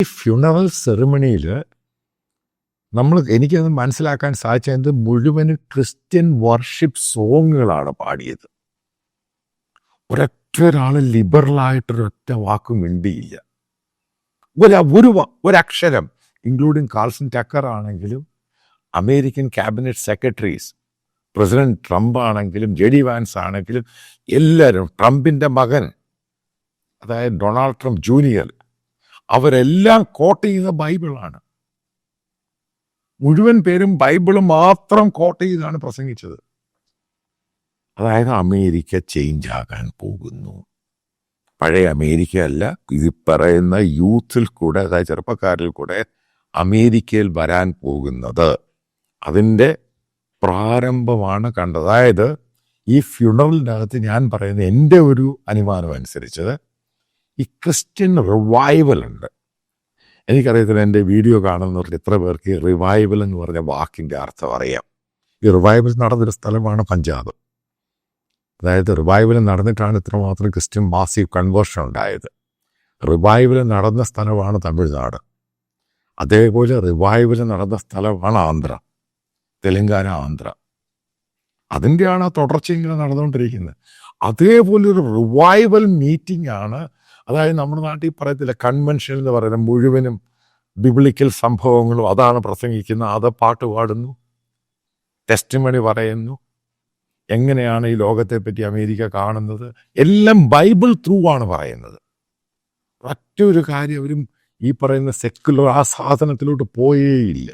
ഈ ഫ്യൂണറൽ സെറിമണിയിൽ എനിക്കത് മനസ്സിലാക്കാൻ സാധിച്ചത് മുഴുവനും ക്രിസ്ത്യൻ വർഷിപ്പ് സോങ്ങുകളാണ് പാടിയത്. ഒരൊറ്റ ലിബറലായിട്ടൊരൊറ്റ വാക്കും മിണ്ടിയില്ല. ഒരക്ഷരം, ഇൻക്ലൂഡിങ് കാൾസൺ ടക്കർ ആണെങ്കിലും American cabinet secretaries, president Trump ആണെങ്കിലും JD വാൻസ് ആണെങ്കിലും എല്ലാവരും, ട്രംപിൻ്റെ മകൻ അതായത് ഡൊണാൾഡ് ട്രംപ് ജൂനിയർ, അവരെല്ലാം കോട്ട് ചെയ്യുന്ന ബൈബിളാണ്. മുഴുവൻ പേരും ബൈബിള് മാത്രം കോട്ട് ചെയ്താണ് പ്രസംഗിച്ചത്. അതായത് അമേരിക്ക ചേഞ്ച് ആകാൻ പോകുന്നു. പഴയ അമേരിക്ക അല്ല, ഇത് പറയുന്ന യൂത്തിൽ കൂടെ, അതായത് ചെറുപ്പക്കാരിൽ കൂടെ അമേരിക്കയിൽ വരാൻ പോകുന്നത്. അതിൻ്റെ പ്രാരംഭമാണ് കണ്ടത്. അതായത് ഈ ഫ്യൂണറലിനകത്ത് ഞാൻ പറയുന്ന എൻ്റെ ഒരു അനുമാനം അനുസരിച്ച് ഈ ക്രിസ്ത്യൻ റിവൈവൽ ഉണ്ട്. എനിക്കറിയത്തില്ല, എൻ്റെ വീഡിയോ കാണുന്നവർക്ക് എത്ര പേർക്ക് റിവൈവൽ എന്ന് പറഞ്ഞ വാക്കിൻ്റെ അർത്ഥം അറിയാം. ഈ റിവൈവൽ നടന്നൊരു സ്ഥലമാണ് പഞ്ചാബ്. അതായത് റിവൈവൽ നടന്നിട്ടാണ് ഇത്രമാത്രം ക്രിസ്ത്യൻ മാസീവ് കൺവേർഷൻ ഉണ്ടായത്. റിവൈവൽ നടന്ന സ്ഥലമാണ് തമിഴ്നാട്. അതേപോലെ റിവൈവൽ നടന്ന സ്ഥലമാണ് ആന്ധ്ര, തെലങ്കാന, ആന്ധ്ര. അതിൻ്റെയാണ് ആ തുടർച്ച ഇങ്ങനെ നടന്നുകൊണ്ടിരിക്കുന്നത്. അതേപോലെ ഒരു റിവൈവൽ മീറ്റിംഗ് ആണ്. അതായത് നമ്മുടെ നാട്ടിൽ പറയത്തില്ല കൺവെൻഷൻ എന്ന് പറയുന്നത് മുഴുവനും ബിബ്ലിക്കൽ സംഭവങ്ങളും അതാണ് പ്രസംഗിക്കുന്നത്. അത് പാട്ട് പാടുന്നു, ടെസ്റ്റിമണി പറയുന്നു, എങ്ങനെയാണ് ഈ ലോകത്തെപ്പറ്റി അമേരിക്ക കാണുന്നത്, എല്ലാം ബൈബിൾ ത്രൂ ആണ് പറയുന്നത്. മറ്റൊരു കാര്യം അവരും ഈ പറയുന്ന സെക്കുലർ ആ സാധനത്തിലോട്ട് പോയേയില്ല.